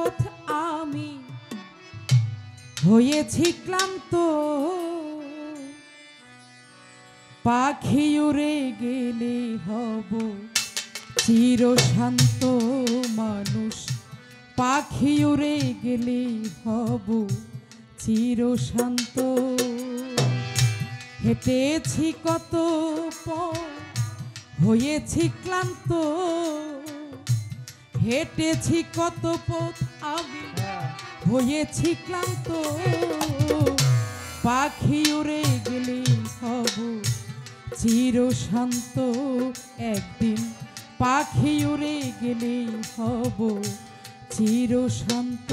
পথ আমি হয়েছি ক্লান্ত, পাখি উড়ে গেলে হব চিরশান্ত মানুষ, পাখি উড়ে গেলে হব চিরশান্ত। হেঁটেছি কত পথ হয়েছি ক্লান্ত, হেঁটেছি কত পথ আমি হয়েছি ক্লান্ত, পাখি উড়ে গেলে হব চিরশান্ত একদিন, পাখি উড়ে গেলে হব চিরশান্ত।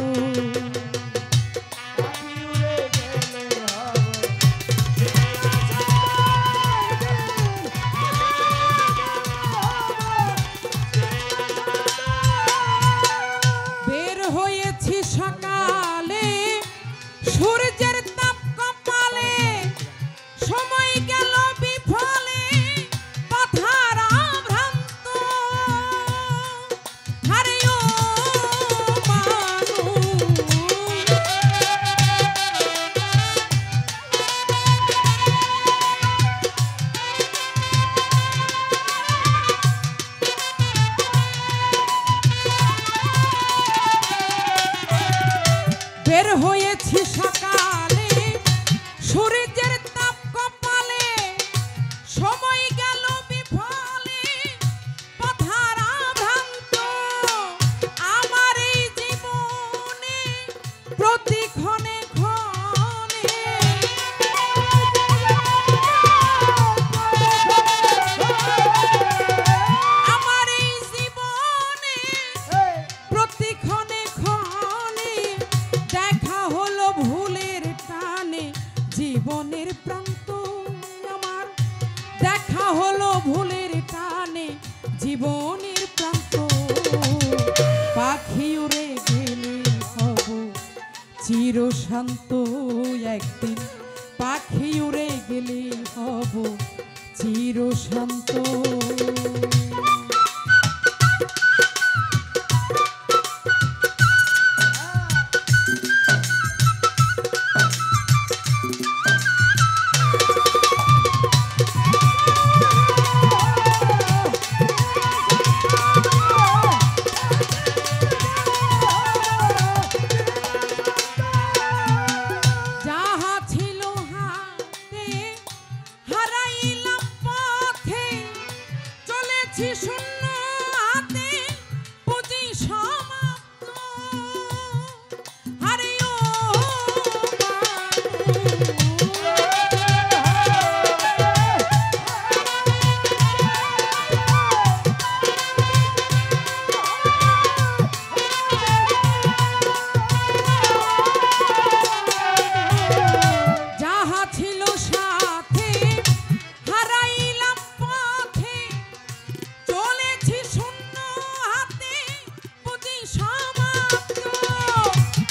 বের হয়েছি সকালে সূর্যের তাপ কপালে, সময় গেল বিফলে পথহারা ভ্রান্ত। আরে ও বের হয়েছি সকালে সূর্যের তাপ কপালে, সময় গেল বিফলে পথহারা ভ্রান্ত। আমার এই জীবনে প্রতিক্ষণে ক্ষণে, আমার এই জীবনে প্রতিক্ষণে ক্ষণে দেখা হলো ভুলের টানে জীবনের প্রান্ত আমার, দেখা হলো ভুলের টানে জীবনের প্রান্ত। পাখি উড়ে গেলে হব চিরশান্ত একদিন, পাখি উড়ে গেলে হব চিরশান্ত। যাহা ছিল হাতে হারাইলাম পথে, চলেছি শূন্য হাতে পুঁজি সমাপ্ত। আরে ও যাহা ছিল সাথে হারাইলাম পথে, চলেছি শূন্য হাতে পুঁজি সমাপ্ত।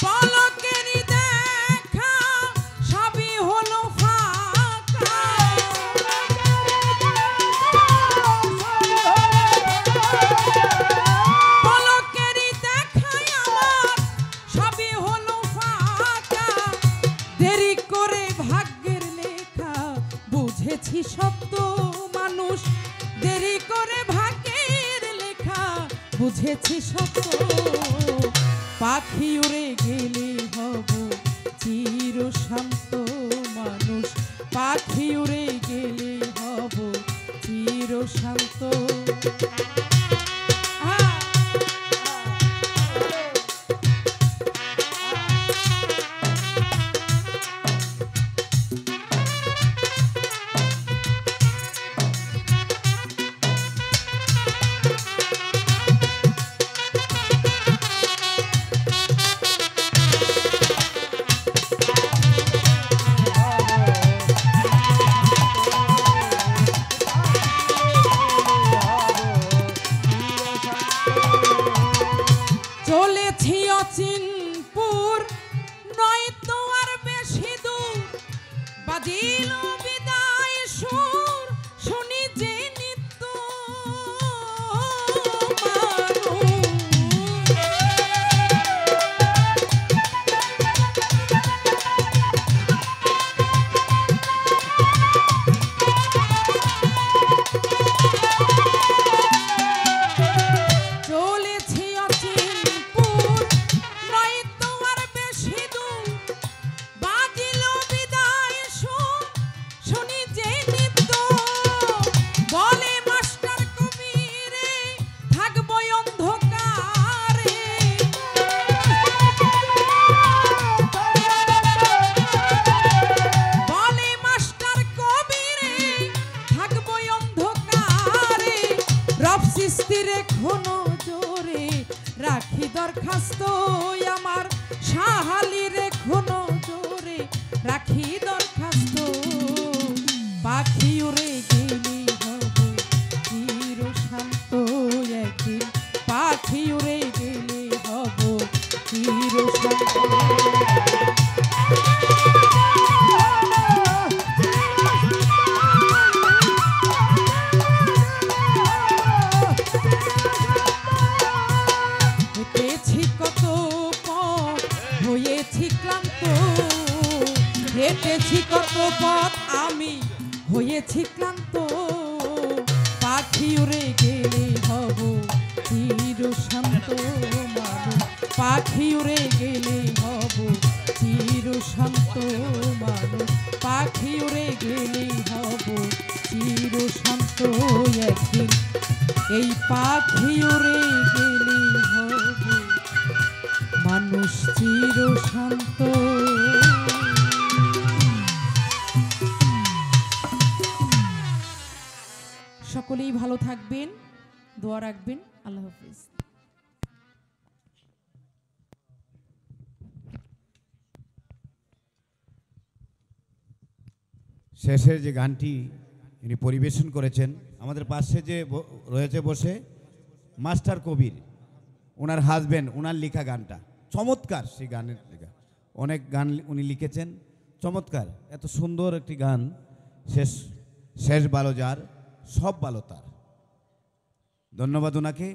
পলকেরই দেখা সবই হলো ফাঁকা, পলকেরই দেখায় আমার সবই হলো ফাঁকা। দেরি করে ভাগ্যের লেখা বুঝেছি সত্য মানুষ, দেরি করে ভাগ্যের লেখা বুঝেছি সত্য। পাখি উড়ে গেলে হব চিরশান্ত মানুষ, পাখি উড়ে গেলে হব চিরশান্ত। চলেছি অচিনপুর নয় তো আর বেশি দূর, বাজিল বিদায় সুর শুনি যে নিত্য মানুষ। রাখি দরখাস্ত আমার সাহালির এখনো জোরে রাখি দরখাস্ত পাখি উড়ে গেলে হব চির শান্ত একদিন পাখি উড়ে গেলে হব চির শান্ত হেঁটেছি কত পথ আমি হয়েছি ক্লান্ত পাখি উড়ে গেলে হব চির শান্ত মানুষ পাখি উড়ে গেলে হব চির শান্ত মানুষ পাখি উড়ে গেলে হব চির শান্ত একদিন এই পাখি উড়ে গেলে হব মানুষ চির শান্ত। সকলেই ভালো থাকবেন, দোয়া রাখবেন। আল্লাহ হাফেজ। শেষের যে গানটি ইনি পরিবেশন করেছেন, আমাদের পাশে যে রয়েছে বসে মাস্টার কবির, ওনার হাজবেন্ড, ওনার লেখা গানটা চমৎকার। সেই গানের লেখা অনেক গান উনি লিখেছেন, চমৎকার। এত সুন্দর একটি গান, শেষ ভালো যার, সব ভালো তার। ধন্যবাদ ওনাকে।